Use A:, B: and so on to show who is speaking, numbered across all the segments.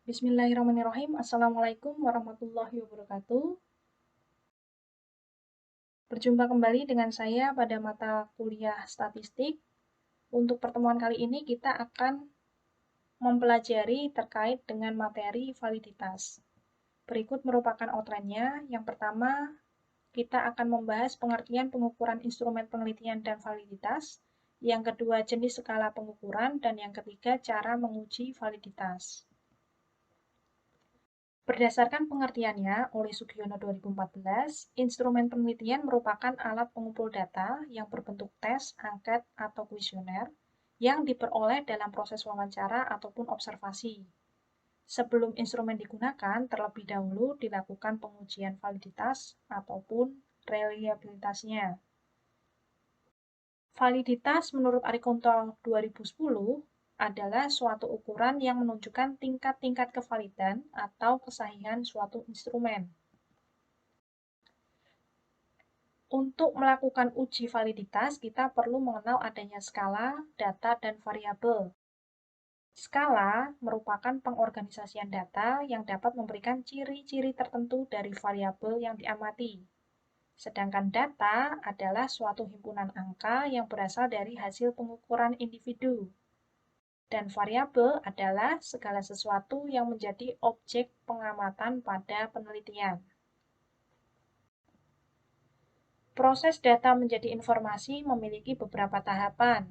A: Bismillahirrahmanirrahim. Assalamualaikum warahmatullahi wabarakatuh. Berjumpa kembali dengan saya pada mata kuliah statistik. Untuk pertemuan kali ini kita akan mempelajari terkait dengan materi validitas. Berikut merupakan outline-nya. Yang pertama, kita akan membahas pengertian pengukuran instrumen penelitian dan validitas. Yang kedua, jenis skala pengukuran. Dan yang ketiga, cara menguji validitas. Berdasarkan pengertiannya oleh Sugiono 2014, instrumen penelitian merupakan alat pengumpul data yang berbentuk tes, angket, atau kuesioner yang diperoleh dalam proses wawancara ataupun observasi. Sebelum instrumen digunakan, terlebih dahulu dilakukan pengujian validitas ataupun reliabilitasnya. Validitas menurut Arikonto 2010 adalah suatu ukuran yang menunjukkan tingkat-tingkat kevalidan atau kesahihan suatu instrumen. Untuk melakukan uji validitas, kita perlu mengenal adanya skala, data, dan variabel. Skala merupakan pengorganisasian data yang dapat memberikan ciri-ciri tertentu dari variabel yang diamati. Sedangkan data adalah suatu himpunan angka yang berasal dari hasil pengukuran individu. Dan variabel adalah segala sesuatu yang menjadi objek pengamatan pada penelitian. Proses data menjadi informasi memiliki beberapa tahapan,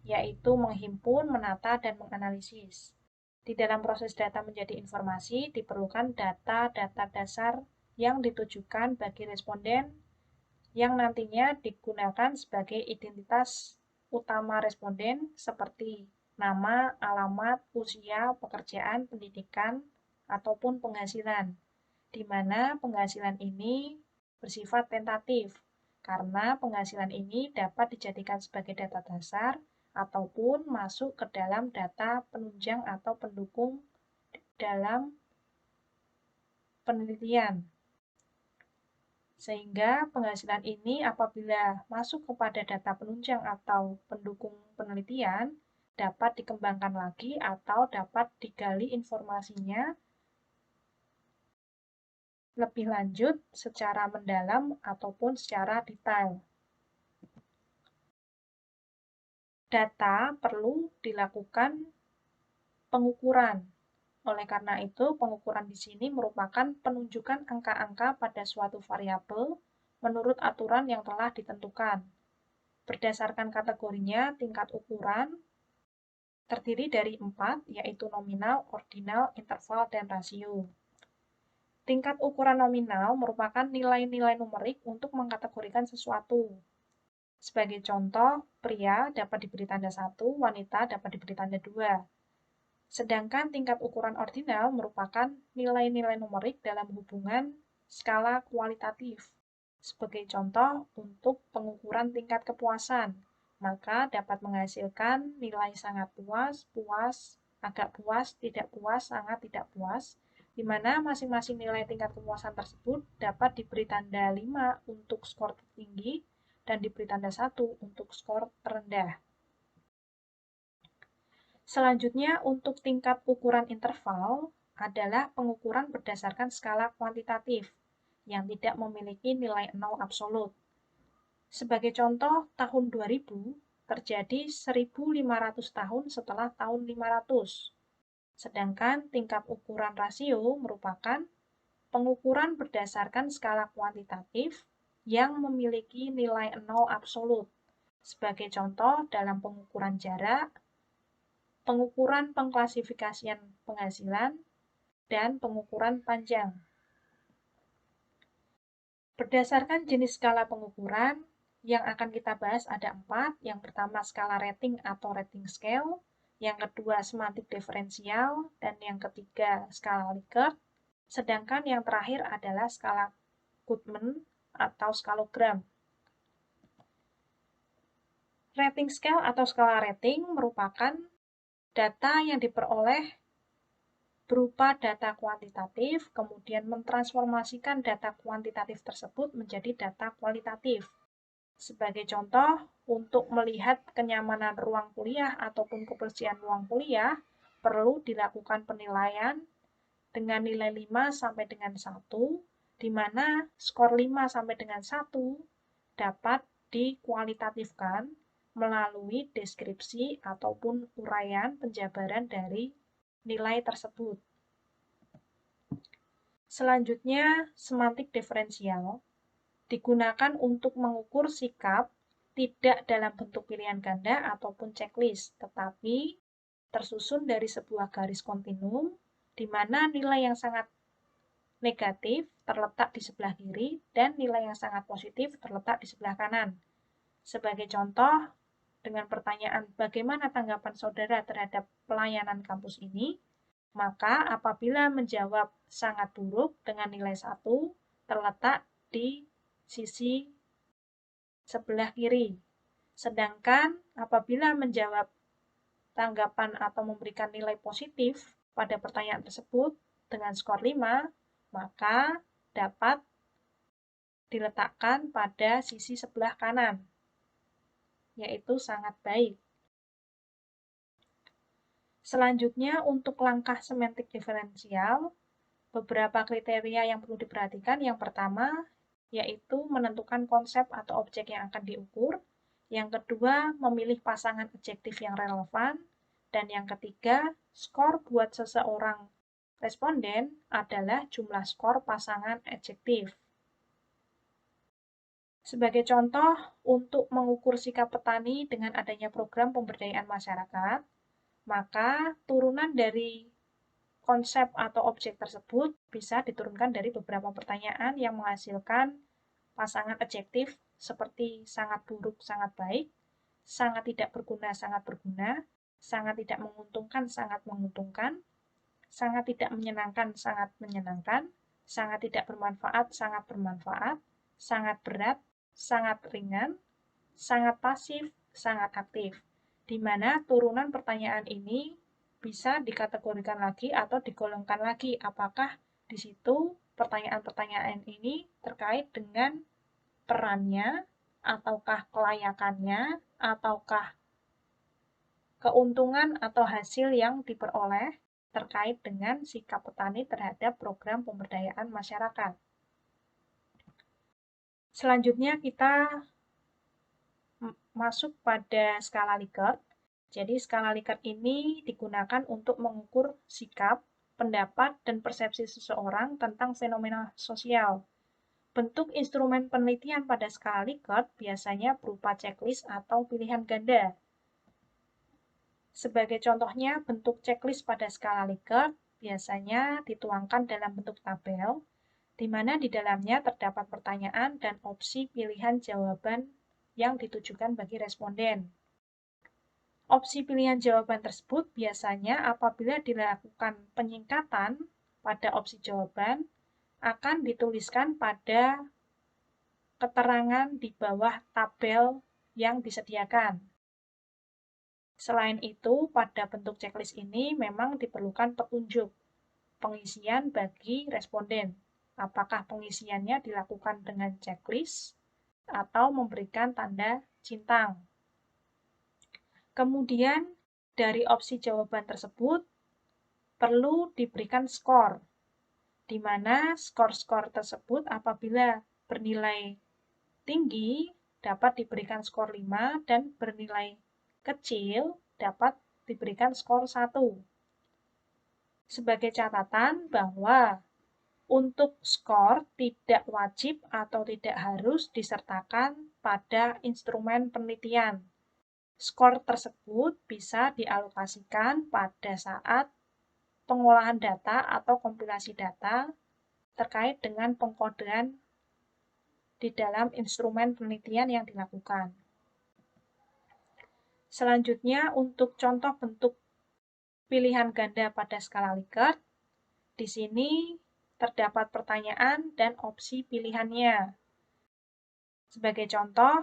A: yaitu menghimpun, menata, dan menganalisis. Di dalam proses data menjadi informasi, diperlukan data-data dasar yang ditujukan bagi responden yang nantinya digunakan sebagai identitas utama responden seperti nama, alamat, usia, pekerjaan, pendidikan, ataupun penghasilan, di mana penghasilan ini bersifat tentatif, karena penghasilan ini dapat dijadikan sebagai data dasar ataupun masuk ke dalam data penunjang atau pendukung dalam penelitian. Sehingga penghasilan ini apabila masuk kepada data penunjang atau pendukung penelitian, dapat dikembangkan lagi atau dapat digali informasinya lebih lanjut secara mendalam ataupun secara detail. Data perlu dilakukan pengukuran. Oleh karena itu, pengukuran di sini merupakan penunjukan angka-angka pada suatu variabel menurut aturan yang telah ditentukan. Berdasarkan kategorinya, tingkat ukuran terdiri dari 4, yaitu nominal, ordinal, interval, dan rasio. Tingkat ukuran nominal merupakan nilai-nilai numerik untuk mengkategorikan sesuatu. Sebagai contoh, pria dapat diberi tanda 1, wanita dapat diberi tanda 2. Sedangkan tingkat ukuran ordinal merupakan nilai-nilai numerik dalam hubungan skala kualitatif. Sebagai contoh, untuk pengukuran tingkat kepuasan, maka dapat menghasilkan nilai sangat puas, puas, agak puas, tidak puas, sangat tidak puas, di mana masing-masing nilai tingkat kepuasan tersebut dapat diberi tanda 5 untuk skor tertinggi dan diberi tanda 1 untuk skor terendah. Selanjutnya, untuk tingkat ukuran interval adalah pengukuran berdasarkan skala kuantitatif yang tidak memiliki nilai 0 absolut. Sebagai contoh, tahun 2000 terjadi 1500 tahun setelah tahun 500. Sedangkan tingkat ukuran rasio merupakan pengukuran berdasarkan skala kuantitatif yang memiliki nilai 0 absolut. Sebagai contoh, dalam pengukuran jarak, pengukuran pengklasifikasian penghasilan, dan pengukuran panjang. Berdasarkan jenis skala pengukuran, yang akan kita bahas ada 4. Yang pertama skala rating atau rating scale, yang kedua semantik diferensial, dan yang ketiga skala Likert, sedangkan yang terakhir adalah skala Goodman atau skalogram. Rating scale atau skala rating merupakan data yang diperoleh berupa data kuantitatif, kemudian mentransformasikan data kuantitatif tersebut menjadi data kualitatif. Sebagai contoh, untuk melihat kenyamanan ruang kuliah ataupun kebersihan ruang kuliah, perlu dilakukan penilaian dengan nilai 5 sampai dengan 1, di mana skor 5 sampai dengan 1 dapat dikualitatifkan melalui deskripsi ataupun uraian penjabaran dari nilai tersebut. Selanjutnya, semantik diferensial digunakan untuk mengukur sikap tidak dalam bentuk pilihan ganda ataupun checklist, tetapi tersusun dari sebuah garis kontinum di mana nilai yang sangat negatif terletak di sebelah kiri dan nilai yang sangat positif terletak di sebelah kanan. Sebagai contoh, dengan pertanyaan bagaimana tanggapan saudara terhadap pelayanan kampus ini, maka apabila menjawab sangat buruk dengan nilai 1 terletak di sisi sebelah kiri. Sedangkan apabila menjawab tanggapan atau memberikan nilai positif pada pertanyaan tersebut dengan skor 5, maka dapat diletakkan pada sisi sebelah kanan, yaitu sangat baik. Selanjutnya, untuk langkah semantik diferensial, beberapa kriteria yang perlu diperhatikan. Yang pertama, yaitu menentukan konsep atau objek yang akan diukur. Yang kedua, memilih pasangan adjektif yang relevan. Dan yang ketiga, skor buat seseorang responden adalah jumlah skor pasangan adjektif. Sebagai contoh, untuk mengukur sikap petani dengan adanya program pemberdayaan masyarakat, maka turunan dari konsep atau objek tersebut bisa diturunkan dari beberapa pertanyaan yang menghasilkan pasangan adjektif seperti sangat buruk, sangat baik, sangat tidak berguna, sangat tidak menguntungkan, sangat menguntungkan, sangat tidak menyenangkan, sangat tidak bermanfaat, sangat bermanfaat, sangat berat, sangat ringan, sangat pasif, sangat aktif. Di mana turunan pertanyaan ini bisa dikategorikan lagi atau digolongkan lagi apakah di situ pertanyaan-pertanyaan ini terkait dengan perannya, ataukah kelayakannya, ataukah keuntungan atau hasil yang diperoleh terkait dengan sikap petani terhadap program pemberdayaan masyarakat. Selanjutnya kita masuk pada skala Likert. Jadi skala Likert ini digunakan untuk mengukur sikap, pendapat, dan persepsi seseorang tentang fenomena sosial. Bentuk instrumen penelitian pada skala Likert biasanya berupa checklist atau pilihan ganda. Sebagai contohnya, bentuk checklist pada skala Likert biasanya dituangkan dalam bentuk tabel, di mana di dalamnya terdapat pertanyaan dan opsi pilihan jawaban yang ditujukan bagi responden. Opsi pilihan jawaban tersebut biasanya apabila dilakukan penyingkatan pada opsi jawaban akan dituliskan pada keterangan di bawah tabel yang disediakan. Selain itu, pada bentuk checklist ini memang diperlukan petunjuk pengisian bagi responden. Apakah pengisiannya dilakukan dengan checklist atau memberikan tanda centang. Kemudian, dari opsi jawaban tersebut perlu diberikan skor, di mana skor-skor tersebut apabila bernilai tinggi dapat diberikan skor 5 dan bernilai kecil dapat diberikan skor 1. Sebagai catatan bahwa untuk skor tidak wajib atau tidak harus disertakan pada instrumen penelitian. Skor tersebut bisa dialokasikan pada saat pengolahan data atau kompilasi data terkait dengan pengkodean di dalam instrumen penelitian yang dilakukan. Selanjutnya, untuk contoh bentuk pilihan ganda pada skala Likert, di sini terdapat pertanyaan dan opsi pilihannya. Sebagai contoh,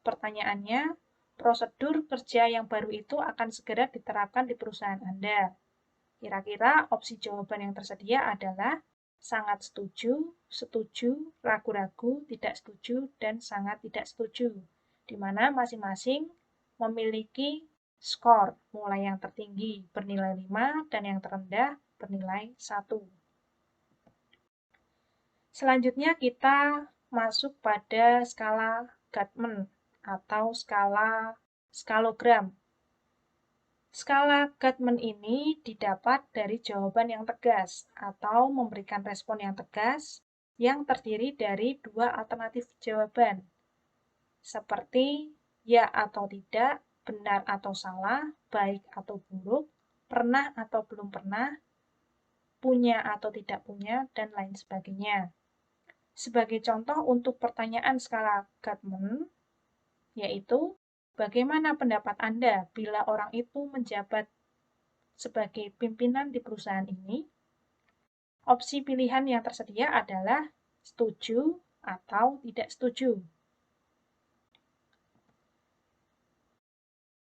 A: pertanyaannya, prosedur kerja yang baru itu akan segera diterapkan di perusahaan Anda. Kira-kira opsi jawaban yang tersedia adalah sangat setuju, setuju, ragu-ragu, tidak setuju, dan sangat tidak setuju, di mana masing-masing memiliki skor, mulai yang tertinggi bernilai 5 dan yang terendah bernilai 1. Selanjutnya kita masuk pada skala Gatman atau skalogram. Skala Gatman ini didapat dari jawaban yang tegas atau memberikan respon yang tegas yang terdiri dari dua alternatif jawaban, seperti ya atau tidak, benar atau salah, baik atau buruk, pernah atau belum pernah, punya atau tidak punya, dan lain sebagainya. Sebagai contoh untuk pertanyaan skala Gatman, yaitu bagaimana pendapat Anda bila orang itu menjabat sebagai pimpinan di perusahaan ini? Opsi pilihan yang tersedia adalah setuju atau tidak setuju.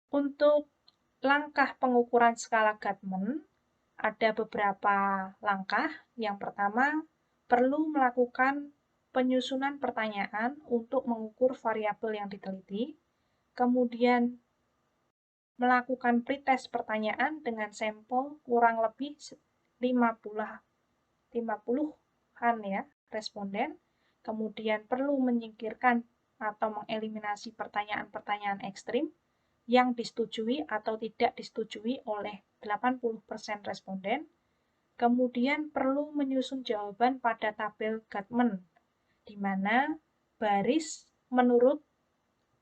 A: Untuk langkah pengukuran skala Gatman, ada beberapa langkah. Yang pertama, perlu melakukan penyusunan pertanyaan untuk mengukur variabel yang diteliti, kemudian melakukan pretest pertanyaan dengan sampel kurang lebih 50-an ya responden, kemudian perlu menyingkirkan atau mengeliminasi pertanyaan-pertanyaan ekstrim yang disetujui atau tidak disetujui oleh 80% responden, kemudian perlu menyusun jawaban pada tabel Gatman, di mana baris menurut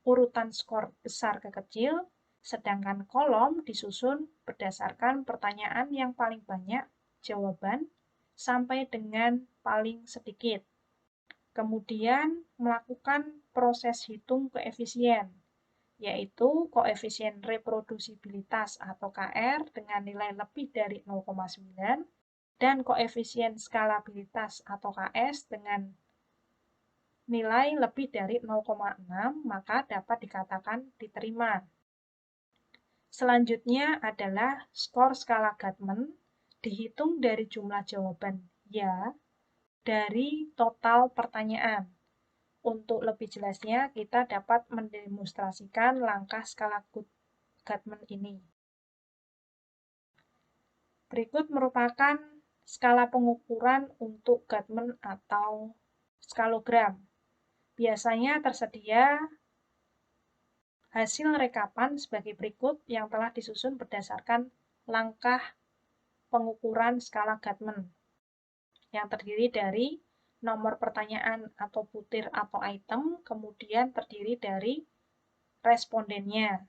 A: urutan skor besar ke kecil, sedangkan kolom disusun berdasarkan pertanyaan yang paling banyak jawaban sampai dengan paling sedikit. Kemudian melakukan proses hitung koefisien, yaitu koefisien reprodusibilitas atau KR dengan nilai lebih dari 0,9 dan koefisien skalabilitas atau KS dengan nilai lebih dari 0,6, maka dapat dikatakan diterima. Selanjutnya adalah skor skala Gatman dihitung dari jumlah jawaban ya dari total pertanyaan. Untuk lebih jelasnya, kita dapat mendemonstrasikan langkah skala Gatman ini. Berikut merupakan skala pengukuran untuk Gatman atau skalogram. Biasanya tersedia hasil rekapan sebagai berikut yang telah disusun berdasarkan langkah pengukuran skala Gatman, yang terdiri dari nomor pertanyaan atau butir atau item, kemudian terdiri dari respondennya.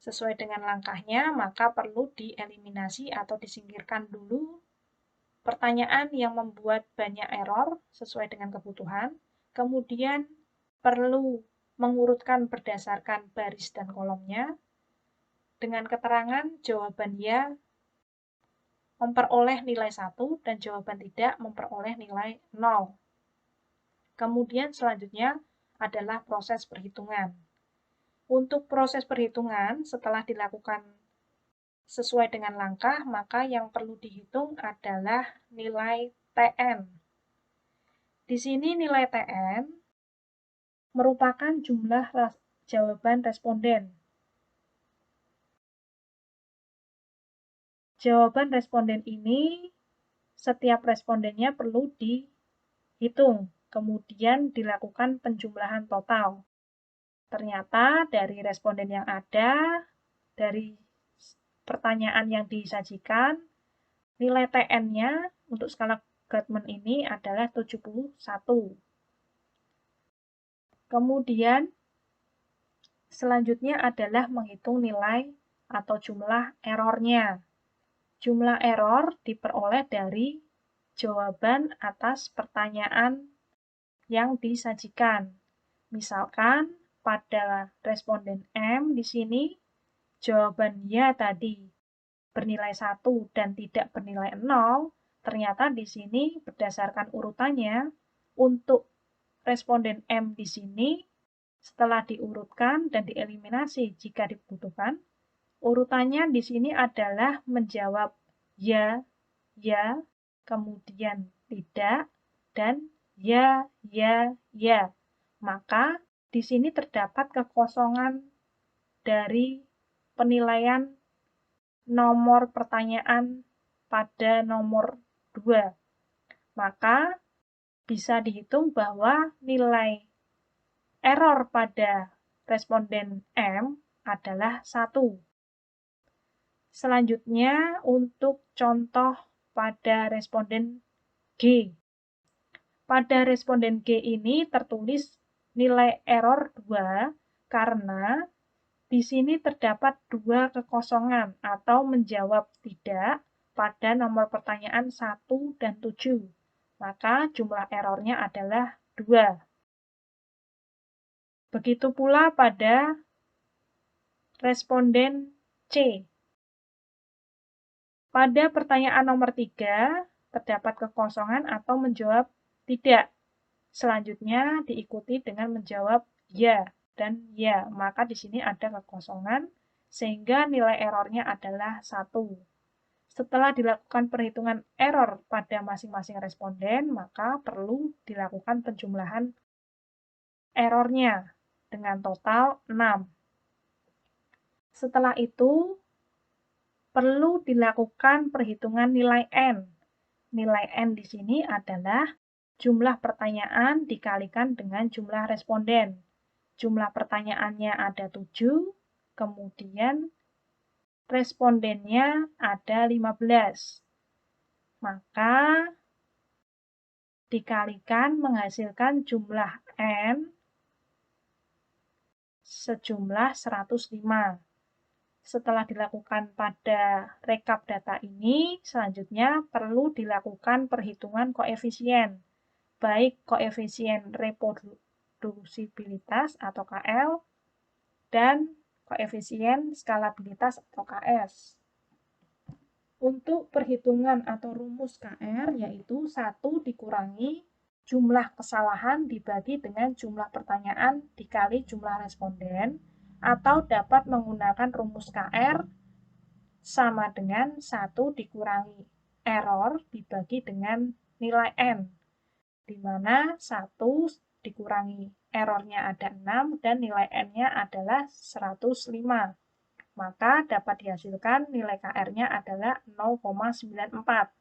A: Sesuai dengan langkahnya, maka perlu dieliminasi atau disingkirkan dulu pertanyaan yang membuat banyak error sesuai dengan kebutuhan, kemudian perlu mengurutkan berdasarkan baris dan kolomnya, dengan keterangan jawaban ya memperoleh nilai 1 dan jawaban tidak memperoleh nilai 0. Kemudian selanjutnya adalah proses perhitungan. Untuk proses perhitungan, setelah dilakukan sesuai dengan langkah, maka yang perlu dihitung adalah nilai TN. Di sini nilai TN merupakan jumlah jawaban responden. Jawaban responden ini, setiap respondennya perlu dihitung, kemudian dilakukan penjumlahan total. Ternyata dari responden yang ada, dari pertanyaan yang disajikan, nilai TN-nya untuk skala Gatman ini adalah 71. Kemudian, selanjutnya adalah menghitung nilai atau jumlah errornya. Jumlah error diperoleh dari jawaban atas pertanyaan yang disajikan. Misalkan pada responden M di sini jawaban ya tadi bernilai 1 dan tidak bernilai 0, ternyata di sini berdasarkan urutannya untuk responden M di sini setelah diurutkan dan dieliminasi jika dibutuhkan, urutannya di sini adalah menjawab ya, kemudian tidak, dan ya. Maka di sini terdapat kekosongan dari penilaian nomor pertanyaan pada nomor 2. Maka bisa dihitung bahwa nilai error pada responden M adalah 1. Selanjutnya untuk contoh pada responden G. Pada responden G ini tertulis nilai error 2 karena di sini terdapat 2 kekosongan atau menjawab tidak pada nomor pertanyaan 1 dan 7. Maka jumlah errornya adalah 2. Begitu pula pada responden C. Pada pertanyaan nomor 3, terdapat kekosongan atau menjawab tidak. Selanjutnya diikuti dengan menjawab ya dan ya. Maka di sini ada kekosongan, sehingga nilai errornya adalah 1. Setelah dilakukan perhitungan error pada masing-masing responden, maka perlu dilakukan penjumlahan errornya dengan total 6. Setelah itu, perlu dilakukan perhitungan nilai N. Nilai N di sini adalah jumlah pertanyaan dikalikan dengan jumlah responden. Jumlah pertanyaannya ada 7, kemudian respondennya ada 15. Maka dikalikan menghasilkan jumlah N sejumlah 105. Setelah dilakukan pada rekap data ini, selanjutnya perlu dilakukan perhitungan koefisien, baik koefisien reprodusibilitas atau KL, dan koefisien skalabilitas atau KS. Untuk perhitungan atau rumus KR yaitu 1 dikurangi jumlah kesalahan dibagi dengan jumlah pertanyaan dikali jumlah responden, atau dapat menggunakan rumus KR sama dengan 1 dikurangi error dibagi dengan nilai N, di mana 1 dikurangi errornya ada 6 dan nilai N-nya adalah 105. Maka dapat dihasilkan nilai KR-nya adalah 0,94.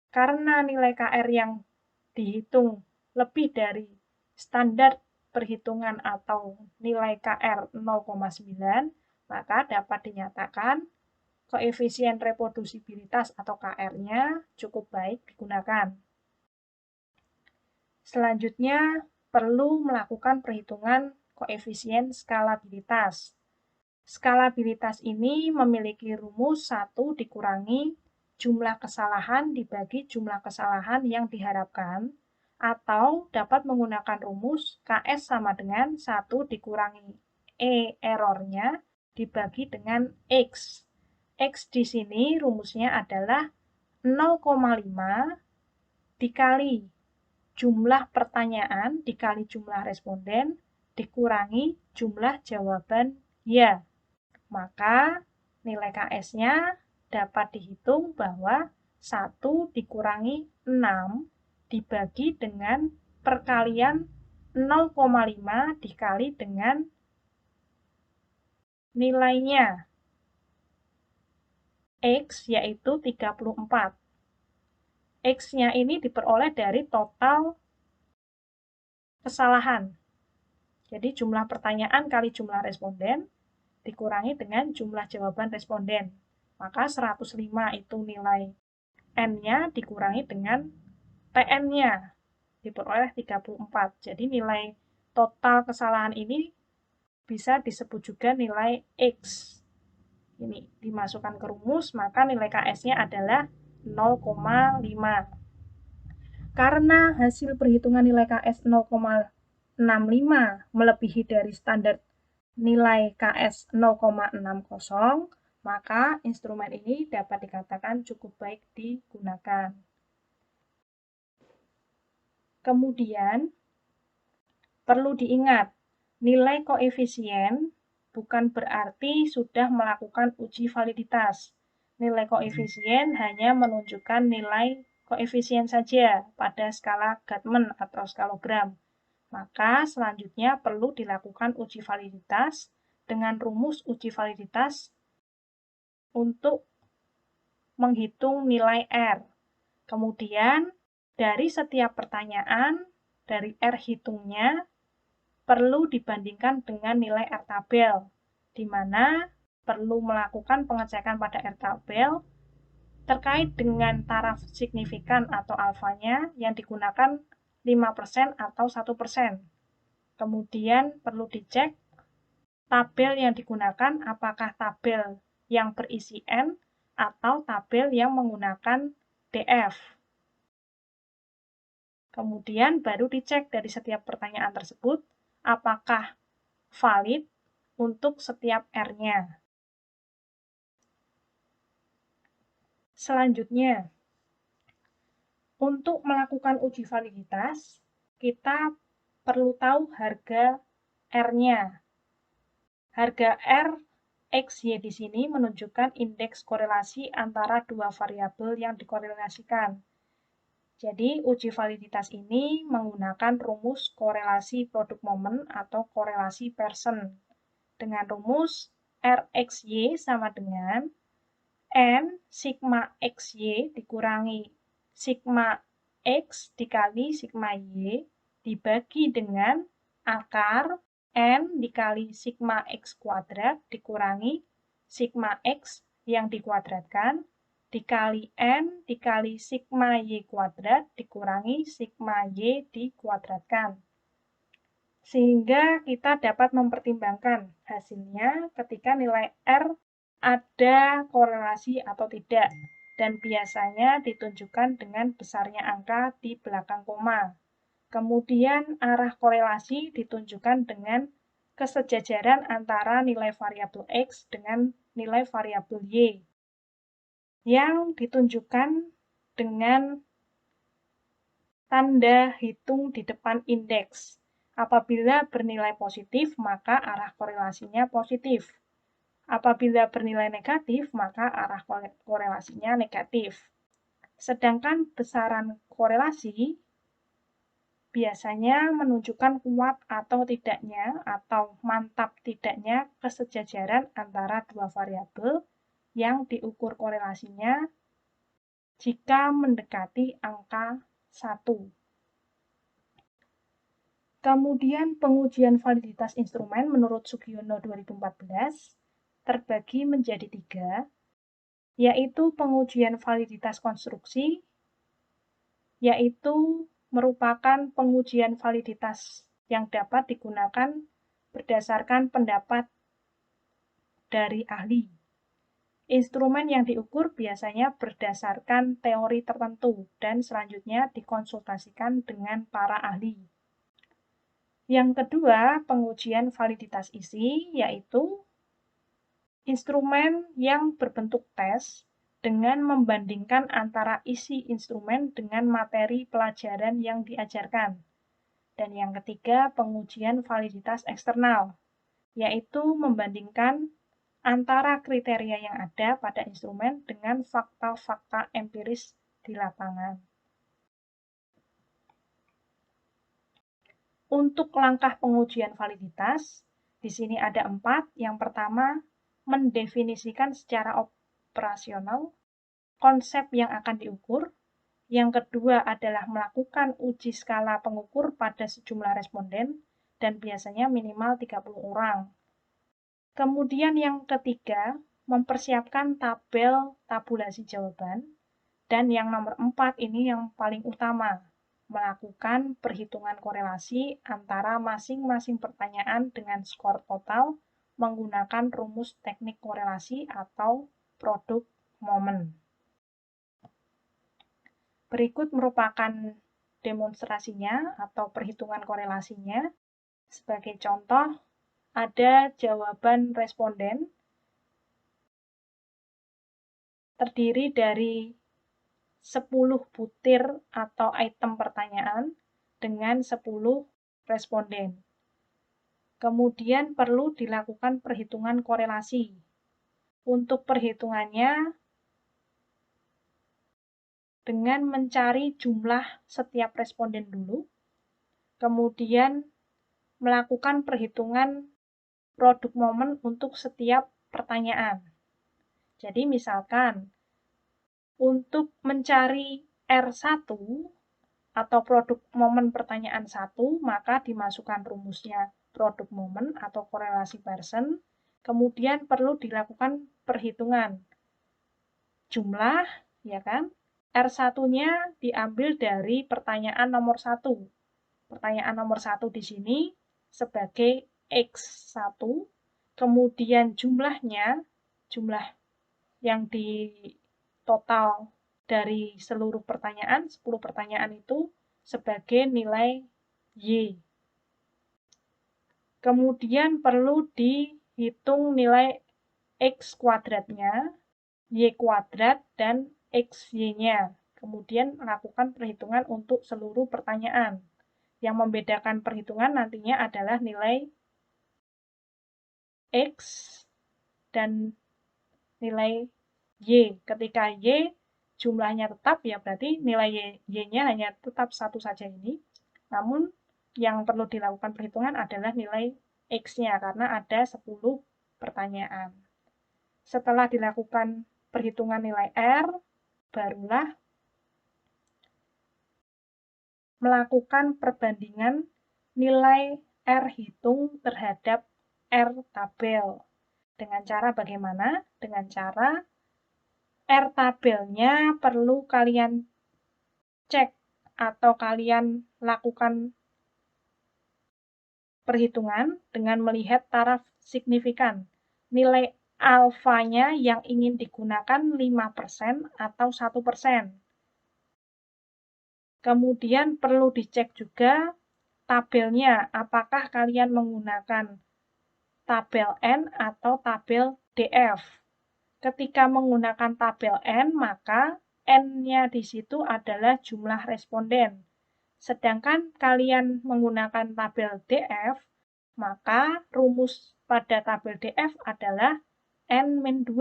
A: Karena nilai KR yang dihitung lebih dari standar perhitungan atau nilai KR 0,9, maka dapat dinyatakan koefisien reprodusibilitas atau KR-nya cukup baik digunakan. Selanjutnya, perlu melakukan perhitungan koefisien skalabilitas. Skalabilitas ini memiliki rumus 1 dikurangi jumlah kesalahan dibagi jumlah kesalahan yang diharapkan, atau dapat menggunakan rumus KS sama dengan 1 dikurangi E errornya dibagi dengan X. X di sini rumusnya adalah 0,5 dikali jumlah pertanyaan dikali jumlah responden dikurangi jumlah jawaban ya. Maka nilai KS-nya dapat dihitung bahwa 1 dikurangi 6 dibagi dengan perkalian 0,5 dikali dengan nilainya X, yaitu 34. X-nya ini diperoleh dari total kesalahan. Jadi jumlah pertanyaan kali jumlah responden dikurangi dengan jumlah jawaban responden. Maka 105 itu nilai N-nya dikurangi dengan PN-nya, diperoleh 34. Jadi nilai total kesalahan ini bisa disebut juga nilai X. Ini dimasukkan ke rumus, maka nilai KS-nya adalah 0,5. Karena hasil perhitungan nilai KS 0,65 melebihi dari standar nilai KS 0,60, maka instrumen ini dapat dikatakan cukup baik digunakan. Kemudian, perlu diingat, nilai koefisien bukan berarti sudah melakukan uji validitas. Nilai koefisien hanya menunjukkan nilai koefisien saja pada skala Gatman atau skalogram. Maka selanjutnya perlu dilakukan uji validitas dengan rumus uji validitas untuk menghitung nilai R. Kemudian, dari setiap pertanyaan, dari R hitungnya, perlu dibandingkan dengan nilai R tabel, di mana perlu melakukan pengecekan pada R tabel terkait dengan taraf signifikan atau alfanya yang digunakan 5% atau 1%. Kemudian perlu dicek tabel yang digunakan apakah tabel yang berisi N atau tabel yang menggunakan DF. Kemudian baru dicek dari setiap pertanyaan tersebut apakah valid untuk setiap R-nya. Selanjutnya, untuk melakukan uji validitas, kita perlu tahu harga R-nya. Harga R XY di sini menunjukkan indeks korelasi antara dua variabel yang dikorelasikan. Jadi, uji validitas ini menggunakan rumus korelasi produk momen atau korelasi Pearson. Dengan rumus RXY sama dengan N sigma XY dikurangi sigma X dikali sigma Y dibagi dengan akar N dikali sigma X kuadrat dikurangi sigma X yang dikuadratkan dikali N dikali sigma Y kuadrat dikurangi sigma Y dikuadratkan. Sehingga kita dapat mempertimbangkan hasilnya ketika nilai R ada korelasi atau tidak, dan biasanya ditunjukkan dengan besarnya angka di belakang koma. Kemudian arah korelasi ditunjukkan dengan kesejajaran antara nilai variabel X dengan nilai variabel Y, yang ditunjukkan dengan tanda hitung di depan indeks. Apabila bernilai positif, maka arah korelasinya positif. Apabila bernilai negatif, maka arah korelasinya negatif. Sedangkan besaran korelasi biasanya menunjukkan kuat atau tidaknya atau mantap tidaknya kesejajaran antara dua variabel yang diukur korelasinya jika mendekati angka 1. Kemudian pengujian validitas instrumen menurut Sugiono 2014 terbagi menjadi 3, yaitu pengujian validitas konstruksi, yaitu merupakan pengujian validitas yang dapat digunakan berdasarkan pendapat dari ahli. Instrumen yang diukur biasanya berdasarkan teori tertentu dan selanjutnya dikonsultasikan dengan para ahli. Yang kedua, pengujian validitas isi, yaitu instrumen yang berbentuk tes dengan membandingkan antara isi instrumen dengan materi pelajaran yang diajarkan. Dan yang ketiga, pengujian validitas eksternal, yaitu membandingkan antara kriteria yang ada pada instrumen dengan fakta-fakta empiris di lapangan. Untuk langkah pengujian validitas, di sini ada 4. Yang pertama, mendefinisikan secara operasional konsep yang akan diukur. Yang kedua adalah melakukan uji skala pengukur pada sejumlah responden dan biasanya minimal 30 orang. Kemudian yang ketiga, mempersiapkan tabel tabulasi jawaban. Dan yang nomor 4 ini yang paling utama, melakukan perhitungan korelasi antara masing-masing pertanyaan dengan skor total menggunakan rumus teknik korelasi atau produk momen. Berikut merupakan demonstrasinya atau perhitungan korelasinya. Sebagai contoh, ada jawaban responden terdiri dari 10 butir atau item pertanyaan dengan 10 responden. Kemudian perlu dilakukan perhitungan korelasi. Untuk perhitungannya, dengan mencari jumlah setiap responden dulu, kemudian melakukan perhitungan produk momen untuk setiap pertanyaan. Jadi misalkan untuk mencari R1 atau produk momen pertanyaan 1, maka dimasukkan rumusnya produk momen atau korelasi Pearson, kemudian perlu dilakukan perhitungan jumlah, ya kan? R1-nya diambil dari pertanyaan nomor 1. Pertanyaan nomor 1 di sini sebagai X1, kemudian jumlahnya, jumlah yang di total dari seluruh pertanyaan, 10 pertanyaan itu sebagai nilai Y. Kemudian perlu dihitung nilai X kuadratnya, Y kuadrat, dan XY-nya. Kemudian lakukan perhitungan untuk seluruh pertanyaan. Yang membedakan perhitungan nantinya adalah nilai X dan nilai Y. Ketika Y jumlahnya tetap, ya berarti nilai Y-nya hanya tetap satu saja ini. Namun, yang perlu dilakukan perhitungan adalah nilai X-nya, karena ada 10 pertanyaan. Setelah dilakukan perhitungan nilai R, barulah melakukan perbandingan nilai R hitung terhadap R tabel. Dengan cara bagaimana? Dengan cara R tabelnya perlu kalian cek atau kalian lakukan perhitungan dengan melihat taraf signifikan. Nilai alfanya yang ingin digunakan 5% atau 1%. Kemudian perlu dicek juga tabelnya, apakah kalian menggunakan tabel N atau tabel DF. Ketika menggunakan tabel N, maka N-nya di situ adalah jumlah responden. Sedangkan kalian menggunakan tabel DF, maka rumus pada tabel DF adalah N-2.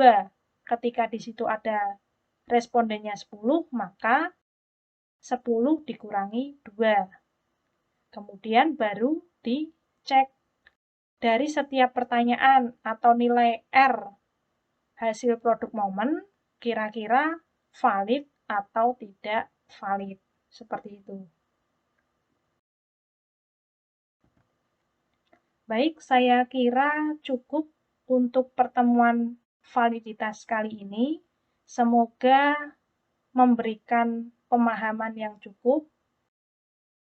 A: Ketika di situ ada respondennya 10, maka 10 dikurangi 2. Kemudian baru dicek dari setiap pertanyaan atau nilai R hasil produk momen kira-kira valid atau tidak valid. Seperti itu. Baik, saya kira cukup untuk pertemuan validitas kali ini. Semoga memberikan pemahaman yang cukup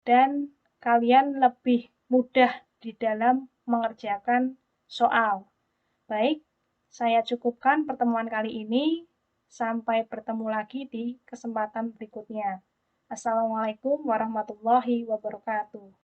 A: dan kalian lebih mudah di dalam mengerjakan soal. Baik, saya cukupkan pertemuan kali ini. Sampai bertemu lagi di kesempatan berikutnya. Assalamualaikum warahmatullahi wabarakatuh.